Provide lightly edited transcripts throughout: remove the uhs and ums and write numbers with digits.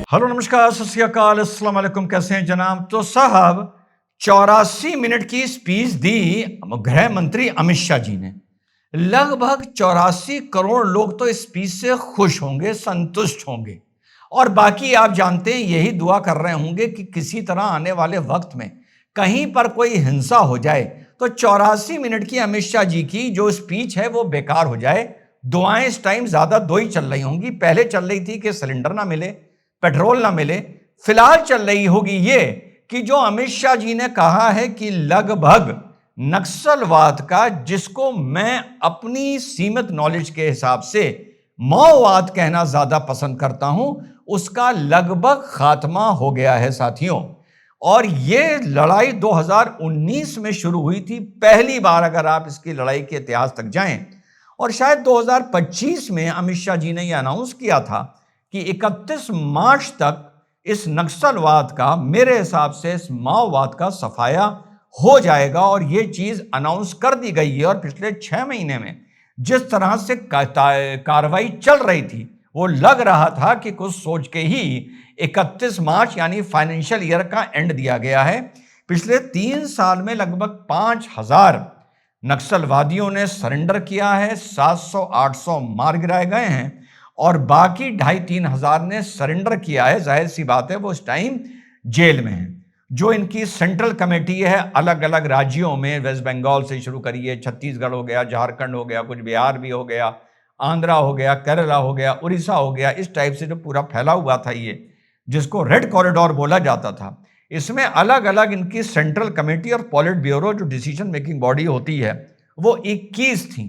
Hello नमस्कार सत श्री अकाल अस्सलाम वालेकुम। कैसे हैं जनाब? तो साहब 84 मिनट की स्पीच दी गृह मंत्री अमित शाह जी ने। लगभग 84 करोड़ लोग तो इस स्पीच से खुश होंगे, संतुष्ट होंगे, और बाकी आप जानते हैं यही दुआ कर रहे होंगे कि किसी तरह आने वाले वक्त में कहीं पर कोई हिंसा हो जाए तो 84 मिनट की अमित शाह जी की जो स्पीच है वो बेकार हो जाए। दुआएं इस टाइम ज्यादा दो ही चल रही होंगी। पहले चल रही थी कि सिलेंडर ना मिले, पेट्रोल ना मिले। फिलहाल चल रही होगी ये कि जो अमित शाह जी ने कहा है कि लगभग नक्सलवाद का, जिसको मैं अपनी सीमित नॉलेज के हिसाब से माओवाद कहना ज्यादा पसंद करता हूं, उसका लगभग खात्मा हो गया है साथियों। और ये लड़ाई 2019 में शुरू हुई थी पहली बार, अगर आप इसकी लड़ाई के इतिहास तक जाएं। और शायद 2025 में अमित शाह जी ने यह अनाउंस किया था कि 31 मार्च तक इस नक्सलवाद का, मेरे हिसाब से इस माओवाद का सफाया हो जाएगा। और ये चीज अनाउंस कर दी गई है। और पिछले 6 महीने में जिस तरह से कार्रवाई चल रही थी, वो लग रहा था कि कुछ सोच के ही 31 मार्च यानी फाइनेंशियल ईयर का एंड दिया गया है। पिछले 3 साल में लगभग 5000 नक्सलवादियों ने सरेंडर किया है, 700-800 मार गिराए गए हैं, और बाकी 2500-3000 हजार ने सरेंडर किया है। जाहिर सी बात है वो इस टाइम जेल में है। जो इनकी सेंट्रल कमेटी है अलग अलग राज्यों में, वेस्ट बंगाल से शुरू करिए, छत्तीसगढ़ हो गया, झारखंड हो गया, कुछ बिहार भी हो गया, आंध्रा हो गया, केरला हो गया, उड़ीसा हो गया, इस टाइप से जो पूरा फैला हुआ था ये, जिसको रेड कॉरिडोर बोला जाता था, इसमें अलग अलग इनकी सेंट्रल कमेटी और पॉलिट ब्यूरो जो डिसीजन मेकिंग बॉडी होती है वो 21 थी।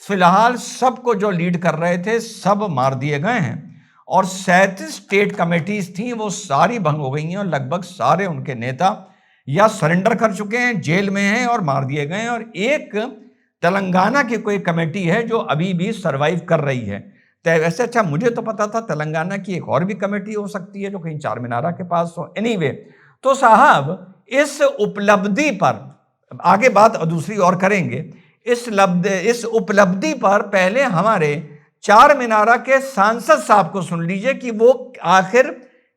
फिलहाल सबको जो लीड कर रहे थे सब मार दिए गए हैं। और 37 स्टेट कमेटीज थी, वो सारी भंग हो गई हैं, और लगभग सारे उनके नेता या सरेंडर कर चुके हैं, जेल में हैं और मार दिए गए हैं। और एक तेलंगाना की कोई कमेटी है जो अभी भी सरवाइव कर रही है। वैसे अच्छा, मुझे तो पता था तेलंगाना की एक और भी कमेटी हो सकती है जो कहीं चार मीनारा के पास हो। एनीवे, तो साहब इस उपलब्धि पर आगे बात दूसरी और करेंगे। इस उपलब्धि पर पहले हमारे चार मीनारा के सांसद साहब को सुन लीजिए कि वो आखिर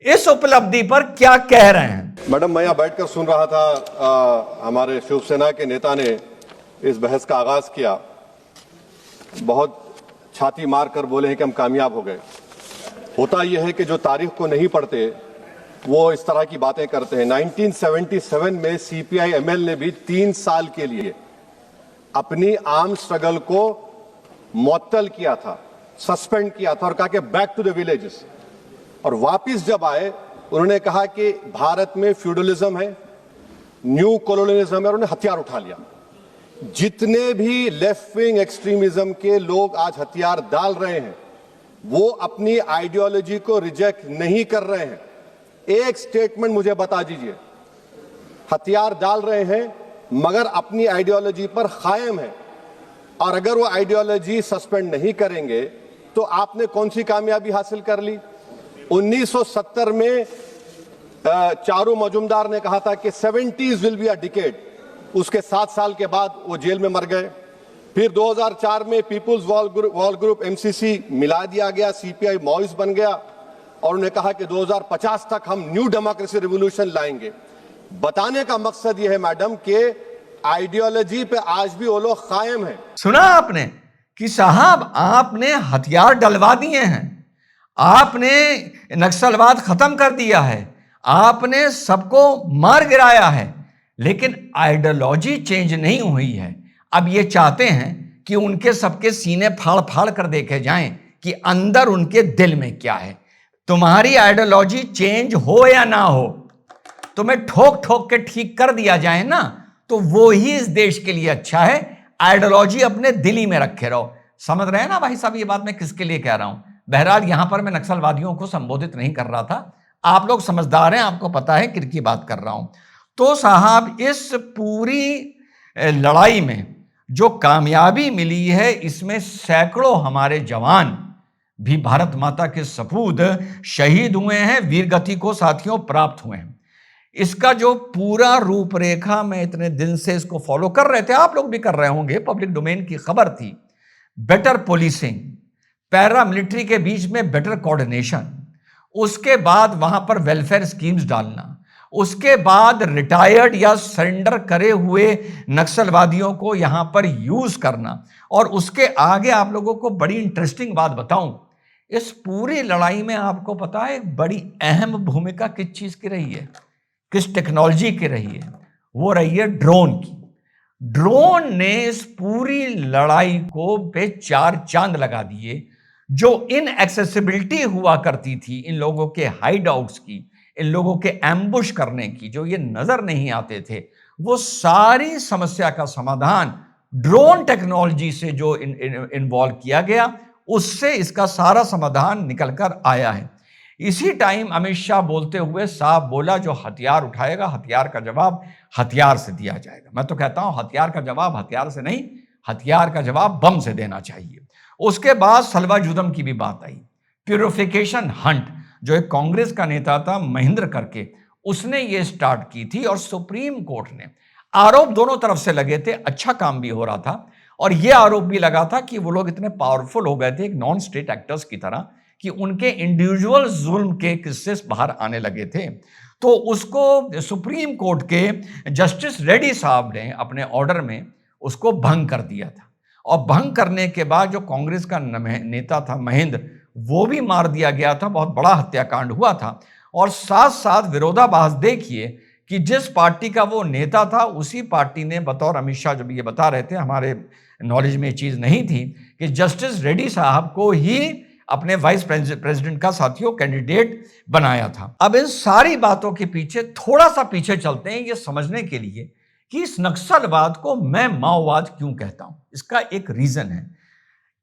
इस उपलब्धि पर क्या कह रहे हैं। मैडम, मैं यहां बैठकर सुन रहा था, हमारे शिवसेना के नेता ने इस बहस का आगाज किया। बहुत छाती मारकर बोले हैं कि हम कामयाब हो गए। होता यह है कि जो तारीख को नहीं पढ़ते वो इस तरह की बातें करते हैं। 1977 में सीपीआई एमएल ने भी 3 साल के लिए अपनी आर्म स्ट्रगल को मुअत्तल किया था, सस्पेंड किया था और कहा कि बैक टू द विलेजेस। और वापिस जब आए उन्होंने कहा कि भारत में फ्यूडलिज्म है, न्यू कॉलोनियलिज्म है, और उन्होंने हथियार उठा लिया। जितने भी लेफ्ट विंग एक्सट्रीमिज्म के लोग आज हथियार डाल रहे हैं वो अपनी आइडियोलॉजी को रिजेक्ट नहीं कर रहे हैं। एक स्टेटमेंट मुझे बता दीजिए, हथियार डाल रहे हैं मगर अपनी आइडियोलॉजी पर कायम है। और अगर वो आइडियोलॉजी सस्पेंड नहीं करेंगे तो आपने कौन सी कामयाबी हासिल कर ली? 1970 में चारू मजुमदार ने कहा था कि 70s will be a decade. उसके 7 साल के बाद वो जेल में मर गए। फिर 2004 में पीपुल्स वॉल ग्रुप एमसीसी मिला दिया गया, सीपीआई माओइस्ट बन गया, और उन्हें कहा कि 2050 तक हम न्यू डेमोक्रेसी रिवॉल्यूशन लाएंगे। बताने का मकसद यह है मैडम कि आइडियोलॉजी पे आज भी वो लोग कायम है। सुना आपने कि साहब आपने हथियार डलवा दिए हैं, आपने नक्सलवाद खत्म कर दिया है, आपने सबको मार गिराया है, लेकिन आइडियोलॉजी चेंज नहीं हुई है। अब ये चाहते हैं कि उनके सबके सीने फाड़ फाड़ कर देखे जाएं कि अंदर उनके दिल में क्या है। तुम्हारी आइडियोलॉजी चेंज हो या ना हो, तुम्हें ठोक ठोक के ठीक कर दिया जाए ना, तो वो ही इस देश के लिए अच्छा है। आइडियोलॉजी अपने दिल ही में रखे रहो। समझ रहे हैं ना भाई साहब ये बात मैं किसके लिए कह रहा हूं? बहरहाल यहां पर मैं नक्सलवादियों को संबोधित नहीं कर रहा था। आप लोग समझदार हैं, आपको पता है किसकी बात कर रहा हूं। तो साहब इस पूरी लड़ाई में जो कामयाबी मिली है, इसमें सैकड़ों हमारे जवान भी भारत माता के सपूत शहीद हुए हैं, वीरगति को साथियों प्राप्त हुए हैं। इसका जो पूरा रूपरेखा, मैं इतने दिन से इसको फॉलो कर रहे थे, आप लोग भी कर रहे होंगे, पब्लिक डोमेन की खबर थी। बेटर पुलिसिंग, पैरा मिलिट्री के बीच में बेटर कोऑर्डिनेशन, उसके बाद वहां पर वेलफेयर स्कीम्स डालना, उसके बाद रिटायर्ड या सरेंडर करे हुए नक्सलवादियों को यहां पर यूज करना, और उसके आगे आप लोगों को बड़ी इंटरेस्टिंग बात बताऊं, इस पूरी लड़ाई में आपको पता है एक बड़ी अहम भूमिका किस चीज की रही है, किस टेक्नोलॉजी की रही है? वो रही है ड्रोन की। ड्रोन ने इस पूरी लड़ाई को पे चार चांद लगा दिए। जो इनएक्सेसिबिलिटी हुआ करती थी इन लोगों के हाइड आउट्स की, इन लोगों के एम्बुश करने की, जो ये नजर नहीं आते थे, वो सारी समस्या का समाधान ड्रोन टेक्नोलॉजी से जो इन्वॉल्व किया गया, उससे इसका सारा समाधान निकलकर आया है। इसी टाइम अमित शाह बोलते हुए साफ बोला, जो हथियार उठाएगा हथियार का जवाब हथियार से दिया जाएगा। मैं तो कहता हूं हथियार का जवाब हथियार से नहीं, हथियार का जवाब बम से देना चाहिए। उसके बाद सलवा जुदम की भी बात आई। प्यूरिफिकेशन हंट, जो एक कांग्रेस का नेता था महेंद्र करके, उसने ये स्टार्ट की थी, और सुप्रीम कोर्ट ने आरोप दोनों तरफ से लगे थे, अच्छा काम भी हो रहा था, और यह आरोप भी लगा था कि वो लोग इतने पावरफुल हो गए थे एक नॉन स्टेट एक्टर्स की तरह कि उनके इंडिविजुअल जुल्म के किस्से बाहर आने लगे थे। तो उसको सुप्रीम कोर्ट के जस्टिस रेड्डी साहब ने अपने ऑर्डर में उसको भंग कर दिया था, और भंग करने के बाद जो कांग्रेस का नेता था महेंद्र, वो भी मार दिया गया था। बहुत बड़ा हत्याकांड हुआ था। और साथ साथ विरोधाभास देखिए कि जिस पार्टी का वो नेता था, उसी पार्टी ने बतौर अमित शाह, जब ये बता रहे थे, हमारे नॉलेज में ये चीज नहीं थी कि जस्टिस रेड्डी साहब को ही अपने वाइस प्रेसिडेंट का साथियों कैंडिडेट बनाया था। अब इन सारी बातों के पीछे थोड़ा सा पीछे चलते हैं ये समझने के लिए कि इस नक्सलवाद को मैं माओवाद क्यों कहता हूं। इसका एक रीजन है।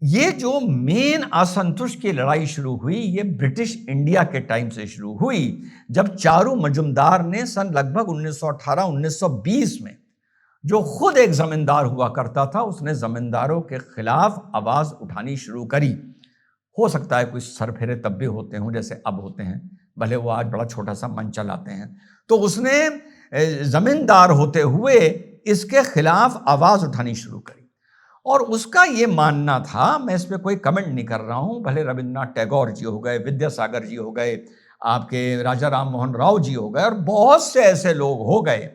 ये जो मेन असंतुष्ट की लड़ाई शुरू हुई, ये ब्रिटिश इंडिया के टाइम से शुरू हुई, जब चारू मजुमदार ने सन लगभग 1918-1920 में, जो खुद एक जमींदार हुआ करता था, उसने जमींदारों के खिलाफ आवाज उठानी शुरू करी। हो सकता है कुछ सरफेरे तब भी होते हों जैसे अब होते हैं, भले वो आज बड़ा छोटा सा मंच चलाते हैं। तो उसने जमींदार होते हुए इसके खिलाफ आवाज उठानी शुरू करी, और उसका ये मानना था, मैं इस पर कोई कमेंट नहीं कर रहा हूं, भले रविन्द्रनाथ टैगोर जी हो गए, विद्यासागर जी हो गए, आपके राजा राम मोहन राव जी हो गए, और बहुत से ऐसे लोग हो गए,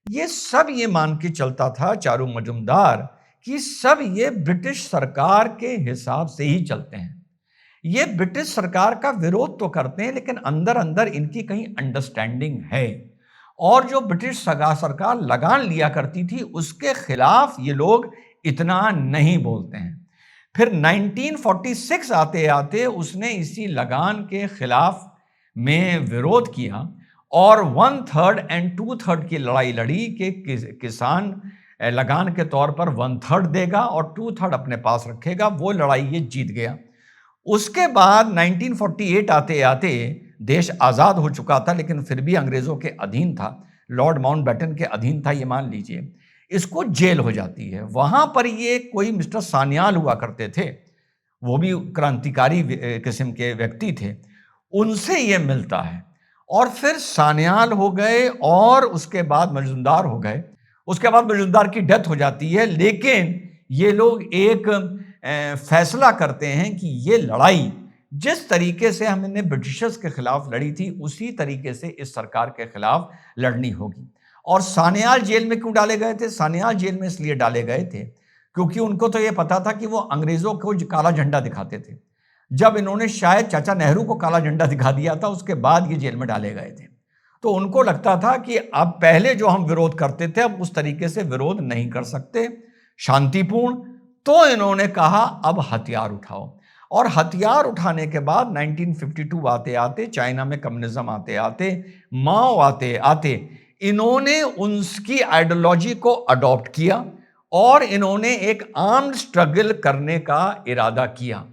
ये सब ये मान के चलता था चारू मजुमदार कि सब ये ब्रिटिश सरकार के हिसाब से ही चलते हैं। ये ब्रिटिश सरकार का विरोध तो करते हैं, लेकिन अंदर अंदर इनकी कहीं अंडरस्टैंडिंग है, और जो ब्रिटिश सरकार लगान लिया करती थी उसके खिलाफ ये लोग इतना नहीं बोलते हैं। फिर 1946 आते आते उसने इसी लगान के खिलाफ में विरोध किया, और 1/3 और 2/3 की लड़ाई लड़ी कि किसान लगान के तौर पर 1/3 देगा और 2/3 अपने पास रखेगा। वो लड़ाई ये जीत गया। उसके बाद 1948 आते आते देश आज़ाद हो चुका था, लेकिन फिर भी अंग्रेज़ों के अधीन था, लॉर्ड माउंटबेटन के अधीन था, ये मान लीजिए। इसको जेल हो जाती है। वहाँ पर ये कोई मिस्टर सान्याल हुआ करते थे, वो भी क्रांतिकारी किस्म के व्यक्ति थे, उनसे ये मिलता है, और फिर सान्याल हो गए, और उसके बाद मजुमदार हो गए। उसके बाद मजुमदार की डेथ हो जाती है, लेकिन ये लोग एक फैसला करते हैं कि ये लड़ाई जिस तरीके से हमने ब्रिटिशर्स के खिलाफ लड़ी थी, उसी तरीके से इस सरकार के खिलाफ लड़नी होगी। और सान्याल जेल में क्यों डाले गए थे? सान्याल जेल में इसलिए डाले गए थे क्योंकि उनको तो ये पता था कि वो अंग्रेजों को काला झंडा दिखाते थे। जब इन्होंने शायद चाचा नेहरू को काला झंडा दिखा दिया था, उसके बाद ये जेल में डाले गए थे। तो उनको लगता था कि अब पहले जो हम विरोध करते थे, अब उस तरीके से विरोध नहीं कर सकते शांतिपूर्ण। तो इन्होंने कहा अब हथियार उठाओ, और हथियार उठाने के बाद 1952 आते आते, चाइना में कम्युनिज्म आते आते, माओ आते आते, इन्होंने उनकी आइडियोलॉजी को अडॉप्ट किया, और इन्होंने एक आर्म्ड स्ट्रगल करने का इरादा किया।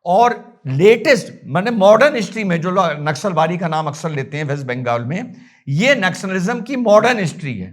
और लेटेस्ट माने मॉडर्न हिस्ट्री में, जो लोग नक्सलवादी का नाम अक्सर लेते हैं वेस्ट बंगाल में, ये नक्सलिज्म की मॉडर्न हिस्ट्री है।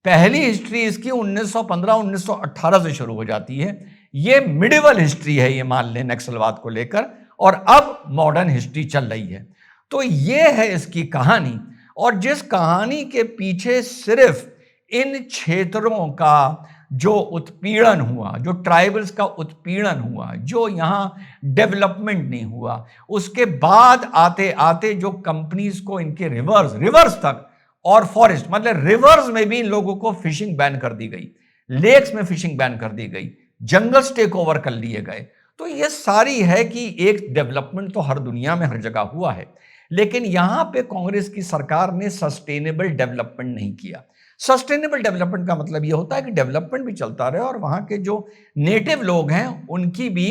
पहली हिस्ट्री इसकी 1915-1918 से शुरू हो जाती है। ये मिडिवल हिस्ट्री है, ये मान लें नक्सलवाद को लेकर, और अब मॉडर्न हिस्ट्री चल रही है। तो ये है इसकी कहानी, और जिस कहानी के पीछे सिर्फ इन क्षेत्रों का जो उत्पीड़न हुआ, जो ट्राइबल्स का उत्पीड़न हुआ, जो यहाँ डेवलपमेंट नहीं हुआ, उसके बाद आते आते जो कंपनीज को इनके रिवर्स तक और फॉरेस्ट मतलब रिवर्स में भी इन लोगों को फिशिंग बैन कर दी गई, लेक्स में फिशिंग बैन कर दी गई, जंगल्स टेक ओवर कर लिए गए। तो ये सारी है कि एक डेवलपमेंट तो हर दुनिया में हर जगह हुआ है, लेकिन यहां पे कांग्रेस की सरकार ने सस्टेनेबल डेवलपमेंट नहीं किया। सस्टेनेबल डेवलपमेंट का मतलब यह होता है कि डेवलपमेंट भी चलता रहे और वहां के जो नेटिव लोग हैं उनकी भी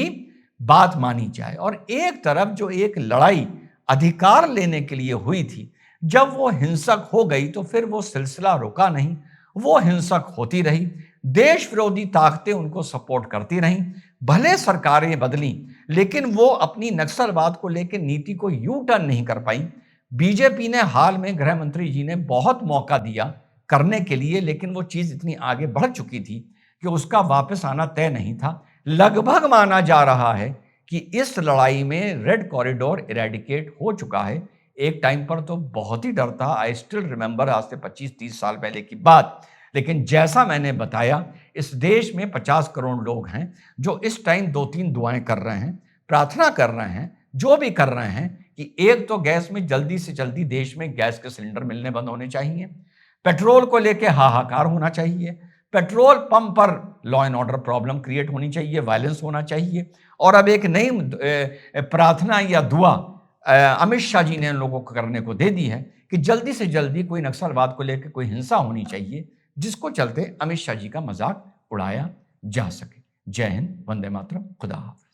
बात मानी जाए। और एक तरफ जो एक लड़ाई अधिकार लेने के लिए हुई थी, जब वो हिंसक हो गई तो फिर वो सिलसिला रुका नहीं, वो हिंसक होती रही, देश विरोधी ताकतें उनको सपोर्ट करती रहीं। भले सरकारें बदली, लेकिन वो अपनी नक्सलवाद को लेकर नीति को यू टर्न नहीं कर पाई। बीजेपी ने हाल में गृह मंत्री जी ने बहुत मौका दिया करने के लिए, लेकिन वो चीज इतनी आगे बढ़ चुकी थी कि उसका वापस आना तय नहीं था। लगभग माना जा रहा है कि इस लड़ाई में रेड कॉरिडोर इरेडिकेट हो चुका है। एक टाइम पर तो बहुत ही डर था, आई स्टिल रिमेंबर, आज से 25-30 साल पहले की बात। लेकिन जैसा मैंने बताया, इस देश में 50 करोड़ लोग हैं जो इस टाइम 2-3 दुआएं कर रहे हैं, प्रार्थना कर रहे हैं, जो भी कर रहे हैं कि एक तो गैस में जल्दी से जल्दी देश में गैस के सिलेंडर मिलने बंद होने चाहिए, पेट्रोल को लेके हाहाकार होना चाहिए, पेट्रोल पंप पर law and order problem create होनी चाहिए, वायलेंस होना चाहिए। और अब एक नई प्रार्थना या दुआ अमित शाह जी ने लोगों को करने को दे दी है कि जल्दी से जल्दी कोई नक्सलवाद को लेकर कोई हिंसा होनी चाहिए, जिसको चलते अमित शाह जी का मजाक उड़ाया जा सके। जय हिंद, वंदे मातरम, खुदा हाफिज।